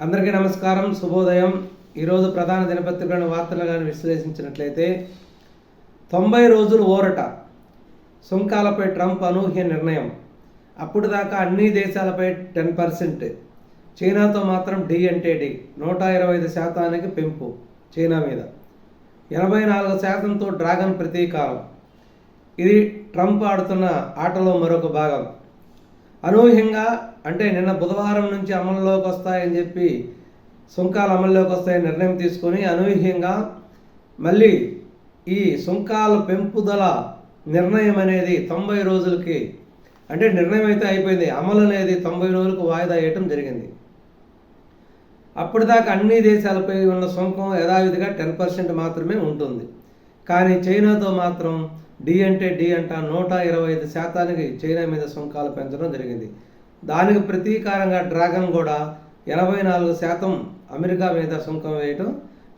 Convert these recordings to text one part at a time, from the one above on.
అందరికీ నమస్కారం, శుభోదయం. ఈరోజు ప్రధాన దినపత్రికలను వార్తలు కానీ విశ్లేషించినట్లయితే 90 రోజులు ఊరట, సుంకాలపై ట్రంప్ అనూహ్య నిర్ణయం. అప్పుడు దాకా అన్ని దేశాలపై 10%, చైనాతో మాత్రం డి అంటే డి, 125% పెంపు చైనా మీద, 84%తో డ్రాగన్ ప్రతీకారం. ఇది ట్రంప్ ఆడుతున్న ఆటలో మరొక భాగం. అనూహ్యంగా అంటే నిన్న బుధవారం నుంచి అమల్లోకి వస్తాయని చెప్పి సుంకాలు అమల్లోకి వస్తాయని నిర్ణయం తీసుకొని అనూహ్యంగా మళ్ళీ ఈ సుంకాల పెంపుదల నిర్ణయం అనేది 90 రోజులకి, అంటే నిర్ణయం అయితే అయిపోయింది, అమలు అనేది 90 రోజులకు వాయిదా వేయటం జరిగింది. అప్పటిదాకా అన్ని దేశాలపై ఉన్న సుంకం యథావిధిగా 10% మాత్రమే ఉంటుంది. కానీ చైనాతో మాత్రం డి అంటే డి అంట 125% చైనా మీద సుంకాలు పెంచడం జరిగింది. దానికి ప్రతీకారంగా డ్రాగన్ కూడా 84% అమెరికా మీద సుంకం వేయటం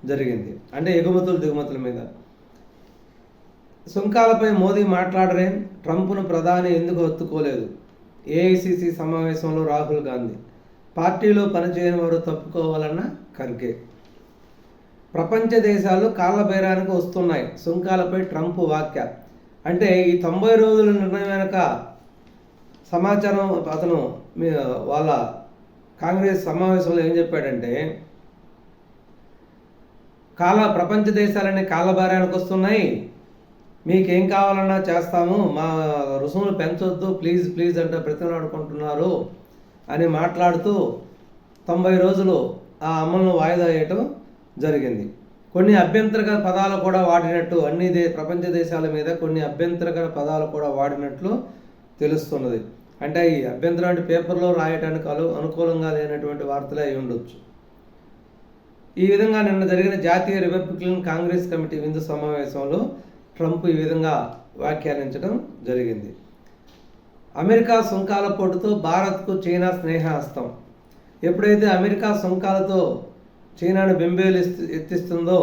జరిగింది. అంటే ఎగుమతులు దిగుమతుల మీద. సుంకాలపై మోదీ మాట్లాడరే, ట్రంప్ను ప్రధాని ఎందుకు హత్తుకోలేదు? ఏఐసిసి సమావేశంలో రాహుల్ గాంధీ. పార్టీలో పనిచేయని వారు తప్పుకోవాలన్న ఖర్గే. ప్రపంచ దేశాలు కాళ్ళ బేరానికి వస్తున్నాయి, సుంకాలపై ట్రంప్ వ్యాఖ్య. అంటే ఈ 90 రోజుల నిర్ణయం వెనక సమాచారం అతను వాళ్ళ కాంగ్రెస్ సమావేశంలో ఏం చెప్పాడంటే, ప్రపంచ దేశాలన్నీ కాళ్ళబేరానికి వస్తున్నాయి, మీకేం కావాలన్నా చేస్తాము, మా రుసుములు పెంచొద్దు, ప్లీజ్ ప్లీజ్ అంటే బ్రతిమలాడుకుంటున్నారు అని మాట్లాడుతూ 90 రోజులు ఆ అమలును వాయిదా వేయటం జరిగింది. కొన్ని అభ్యంతరకర పదాలు కూడా వాడినట్టు, ప్రపంచ దేశాల మీద కొన్ని అభ్యంతరకర పదాలు కూడా వాడినట్లు తెలుస్తున్నది. అంటే ఈ అభ్యంతరం అంటే పేపర్లో రాయడానికి అనుకూలంగా లేనటువంటి వార్తలే అయి ఉండొచ్చు. ఈ విధంగా నిన్న జరిగిన జాతీయ రిపబ్లికన్ కాంగ్రెస్ కమిటీ విందు సమావేశంలో ట్రంప్ ఈ విధంగా వ్యాఖ్యానించడం జరిగింది. అమెరికా సుంకాల పోటుతో భారత్కు చైనా స్నేహహస్తం. ఎప్పుడైతే అమెరికా సుంకాలతో చైనాను బెంబేలు ఎత్తిస్తుందో,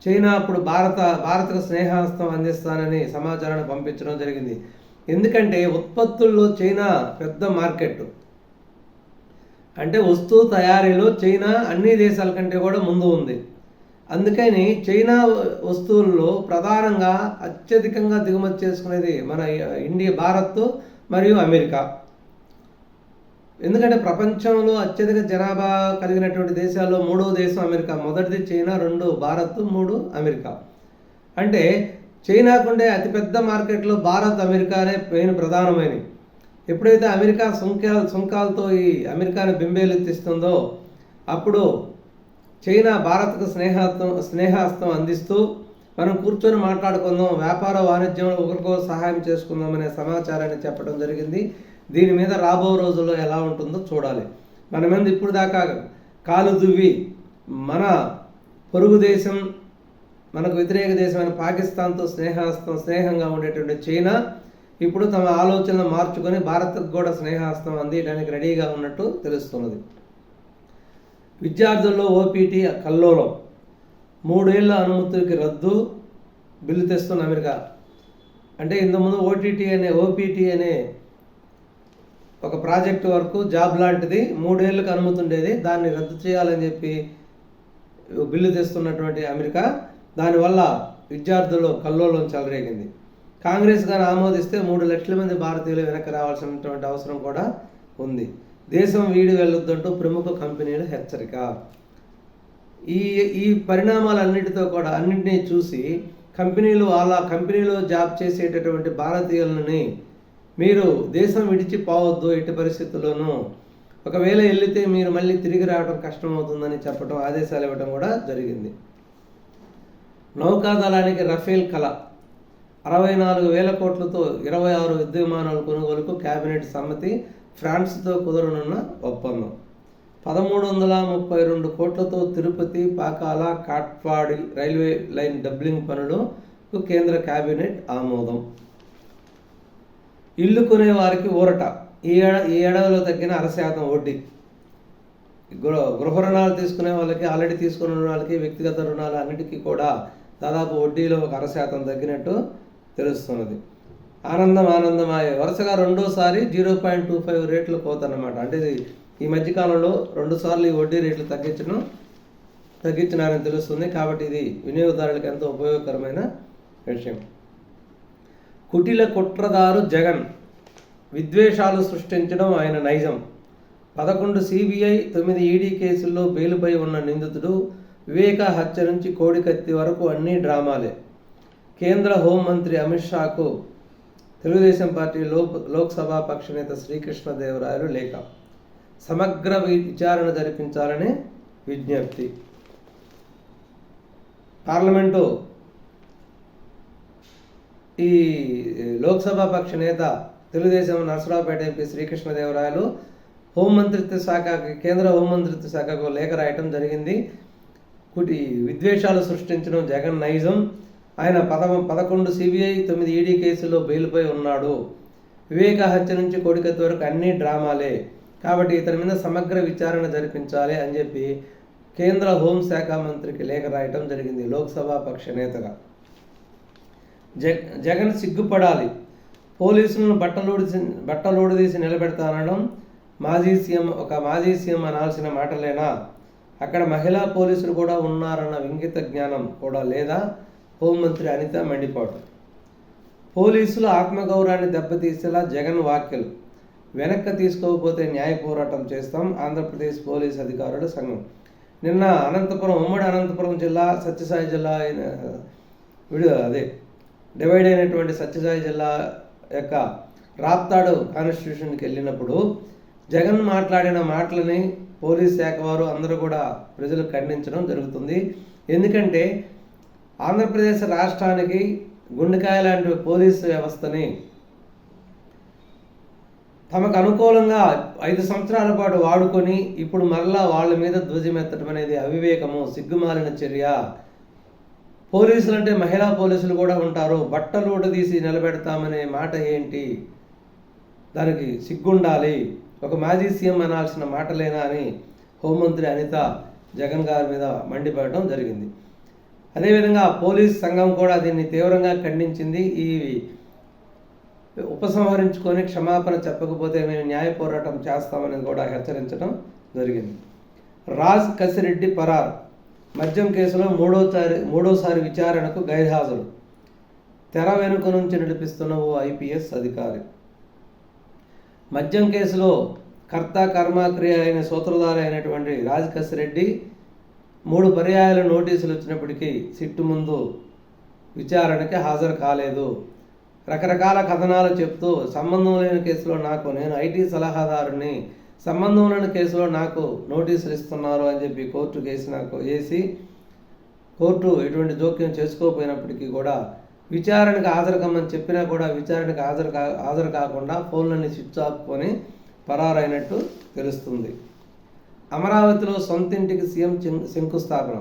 చైనా అప్పుడు భారత్కు స్నేహహస్తం అందిస్తానని సమాచారాన్ని పంపించడం జరిగింది. ఎందుకంటే ఉత్పత్తుల్లో చైనా పెద్ద మార్కెట్. అంటే వస్తువు తయారీలో చైనా అన్ని దేశాల కంటే కూడా ముందు ఉంది. అందుకని చైనా వస్తువుల్లో ప్రధానంగా అత్యధికంగా దిగుమతి చేసుకునేది మన భారత్ మరియు అమెరికా. ఎందుకంటే ప్రపంచంలో అత్యధిక జనాభా కలిగినటువంటి దేశాల్లో 3వ దేశం అమెరికా. మొదటిది చైనా, 2 భారత్, 3 అమెరికా. అంటే చైనాకుండే అతిపెద్ద మార్కెట్లో భారత్, అమెరికానే ప్రధానమైనవి. ఎప్పుడైతే అమెరికా సుంకాలతో ఈ అమెరికాని బెంబేలెత్తిస్తుందో, అప్పుడు చైనా భారత్కు స్నేహహస్తం అందిస్తూ మనం కూర్చొని మాట్లాడుకుందాం, వ్యాపార వాణిజ్యంలో ఒకరికో సహాయం చేసుకుందాం అనే సమాచారాన్ని చెప్పడం జరిగింది. దీని మీద రాబో రోజుల్లో ఎలా ఉంటుందో చూడాలి. మన మీద ఇప్పుడు దాకా కాలు దువ్వి మన పొరుగు దేశం, మనకు వ్యతిరేక దేశమైన పాకిస్తాన్తో స్నేహంగా ఉండేటువంటి చైనా ఇప్పుడు తమ ఆలోచనలు మార్చుకొని భారత్కు కూడా స్నేహహస్తం అందించడానికి రెడీగా ఉన్నట్టు తెలుస్తున్నది. విద్యార్థుల్లో ఓపీటీ కల్లోలం. 3 ఏళ్ల అనుమతులకి రద్దు, బిల్లు తెస్తున్న అమెరికా. అంటే ఇంతకుముందు ఓపీటీ అనే ఒక ప్రాజెక్టు వరకు జాబ్ లాంటిది 3 ఏళ్ళకి అనుమతి ఉండేది, దాన్ని రద్దు చేయాలని చెప్పి బిల్లు తెస్తున్నటువంటి అమెరికా. దానివల్ల విద్యార్థుల్లో కల్లోలం చెలరేగింది. కాంగ్రెస్ గారు ఆమోదిస్తే 3 లక్షల మంది భారతీయులు వెనక్కి రావాల్సినటువంటి అవసరం కూడా ఉంది. దేశం వీడి వెళ్ళొద్దంటూ ప్రముఖ కంపెనీల హెచ్చరిక. ఈ అన్నింటినీ చూసి కంపెనీలో జాబ్ చేసేటటువంటి భారతీయులని మీరు దేశం విడిచి పోవద్దు ఎట్టి పరిస్థితుల్లోనూ, ఒకవేళ వెళితే మీరు మళ్ళీ తిరిగి రావడం కష్టమవుతుందని చెప్పడం, ఆదేశాలు ఇవ్వడం కూడా జరిగింది. నౌకాదళానికి రఫేల్ కళ. 64,000 కోట్లతో 26 యుద్ధ విమానాల కొనుగోలుకు కేబినెట్ సమ్మతి, ఫ్రాన్స్తో కుదరనున్న ఒప్పందం. 1332 కోట్లతో Tirupati, Pakala, Katpadi railway line doubling పనులకు కేంద్ర కేబినెట్ ఆమోదం. ఇల్లు కొనే వారికి ఊరట. ఈ ఏడాదిలో తగ్గిన 0.5% వడ్డీ. గృహ రుణాలు తీసుకునే వాళ్ళకి, ఆల్రెడీ తీసుకున్న వాళ్ళకి, వ్యక్తిగత రుణాలు అన్నిటికీ కూడా దాదాపు వడ్డీలో 1% తగ్గినట్టు తెలుస్తున్నది. ఆనందమాయ వరుసగా రెండోసారి 0.25 రేట్లు కోత అన్నమాట. అంటే ఈ మధ్యకాలంలో 2 సార్లు ఈ వడ్డీ రేట్లు తగ్గించినారని తెలుస్తుంది. కాబట్టి ఇది వినియోగదారులకు ఎంతో ఉపయోగకరమైన విషయం. కుటిల కుట్రదారు జగన్, విద్వేషాలు సృష్టించడం ఆయన నైజం. 11 సిబిఐ 9 ఈడీ కేసుల్లో బెయిలుపై ఉన్న నిందితుడు వివేక హత్య నుంచి కోడికత్తి వరకు అన్నీ డ్రామాలే. కేంద్ర హోంమంత్రి అమిత్ షాకు తెలుగుదేశం పార్టీ లోక్సభ పక్షనేత శ్రీకృష్ణదేవరాయలు లేఖ. సమగ్ర విచారణ జరిపించాలని విజ్ఞప్తి. పార్లమెంటు ఈ లోక్సభ పక్ష నేత తెలుగుదేశం నరసరావుపేట ఎంపీ శ్రీకృష్ణదేవరాయలు కేంద్ర హోంమంత్రిత్వ శాఖకు లేఖ రాయటం జరిగింది. విద్వేషాలు సృష్టించడం జగన్ నైజం. ఆయన 11 సిబిఐ 9 ఈడీ కేసుల్లో బెయిల్పై ఉన్నాడు. వివేక హత్య నుంచి కోడికత్తి వరకు అన్ని డ్రామాలే. కాబట్టి ఇతని మీద సమగ్ర విచారణ జరిపించాలి అని చెప్పి కేంద్ర హోంశాఖ మంత్రికి లేఖ రాయటం జరిగింది లోక్సభ పక్ష నేతగా. జగన్ సిగ్గుపడాలి, పోలీసులను బట్టలోడిదీసి నిలబెడతానడం మాజీ సీఎం అనాల్సిన మాటలేనా? అక్కడ మహిళా పోలీసులు కూడా ఉన్నారన్న ఇంగిత జ్ఞానం కూడా లేదా? హోంమంత్రి అనిత మండిపాటు. పోలీసుల ఆత్మగౌరవాన్ని దెబ్బతీసేలా జగన్ వ్యాఖ్యలు. వెనక్కి తీసుకోకపోతే న్యాయ పోరాటం చేస్తాం ఆంధ్రప్రదేశ్ పోలీస్ అధికారుల సంఘం. నిన్న ఉమ్మడి అనంతపురం జిల్లా సత్యసాయి జిల్లా డివైడ్ అయినటువంటి సత్యసాయి జిల్లా యొక్క రాప్తాడు కాన్స్టిట్యూషన్కి వెళ్ళినప్పుడు జగన్ మాట్లాడిన మాటలని పోలీస్ శాఖ వారు అందరూ కూడా ప్రజలు ఖండించడం జరుగుతుంది. ఎందుకంటే ఆంధ్రప్రదేశ్ రాష్ట్రానికి గుండెకాయ లాంటి పోలీసు వ్యవస్థని తమకు అనుకూలంగా 5 సంవత్సరాల పాటు వాడుకొని ఇప్పుడు మరలా వాళ్ళ మీద ధ్వజమెత్తడం అనేది అవివేకము, సిగ్గుమాలిన చర్య. పోలీసులు అంటే మహిళా పోలీసులు కూడా ఉంటారు, బట్టలు ఊడదీసి నిలబెడతామనే మాట ఏంటి? దానికి సిగ్గుండాలి. ఒక మాజీ సీఎం అనాల్సిన మాటలేనా అని హోంమంత్రి అనిత జగన్ గారి మీద మండిపడటం జరిగింది. అదేవిధంగా పోలీస్ సంఘం కూడా దీన్ని తీవ్రంగా ఖండించింది. ఈ ఉపసంహరించుకొని క్షమాపణ చెప్పకపోతే మేము న్యాయ పోరాటం చేస్తామని కూడా హెచ్చరించడం జరిగింది. రాజ్ కసిరెడ్డి పరార్. మద్యం కేసులో మూడోసారి విచారణకు గైర్హాజరు. తెర వెనుక నుంచి నడిపిస్తున్న ఓ ఐపీఎస్ అధికారి. మద్యం కేసులో కర్త కర్మక్రియ అయిన సూత్రధారి అయినటువంటి రాజ్ కసిరెడ్డి 3 పర్యాయాలు నోటీసులు వచ్చినప్పటికీ సిట్టు ముందు విచారణకి హాజరు కాలేదు. రకరకాల కథనాలు చెప్తూ సంబంధం లేని కేసులో నేను ఐటీ సలహాదారుని, సంబంధం లేని కేసులో నాకు నోటీసులు ఇస్తున్నారు అని చెప్పి కోర్టు కోర్టు ఎటువంటి జోక్యం చేసుకోకపోయినప్పటికీ కూడా విచారణకు హాజరు కమ్మని చెప్పినా కూడా విచారణకు హాజరు కాకుండా ఫోన్లన్నీ స్విచ్ ఆఫ్ కొని పరారైనట్టు తెలుస్తుంది. అమరావతిలో సొంతింటికి సీఎం శంకుస్థాపన.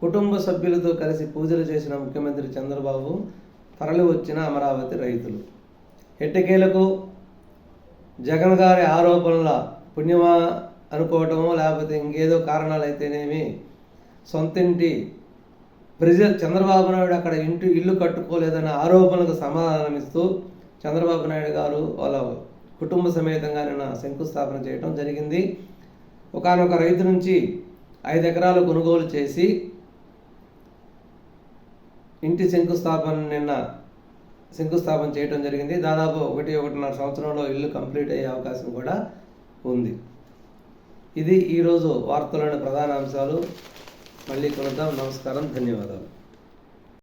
కుటుంబ సభ్యులతో కలిసి పూజలు చేసిన ముఖ్యమంత్రి చంద్రబాబు తరలి వచ్చిన అమరావతి రైతులు. ఎట్టకేలకు జగన్ గారి ఆరోపణల పుణ్యమా అనుకోవటమో లేకపోతే ఇంకేదో కారణాలు అయితేనేమి సొంతింటి చంద్రబాబు నాయుడు అక్కడ ఇల్లు కట్టుకోలేదన్న ఆరోపణలకు సమాధానమిస్తూ చంద్రబాబు నాయుడు గారు వాళ్ళ కుటుంబ సమేతంగా నిన్న శంకుస్థాపన చేయడం జరిగింది. ఒకానొక రైతు నుంచి 5 ఎకరాలు కొనుగోలు చేసి ఇంటి శంకుస్థాపన చేయడం జరిగింది. దాదాపు 1-1.5 సంవత్సరంలో ఇల్లు కంప్లీట్ అయ్యే అవకాశం కూడా ఉంది. ఇది ఈరోజు వార్తలోని ప్రధాన అంశాలు. మళ్ళీ కలుద్దాం. నమస్కారం, ధన్యవాదాలు.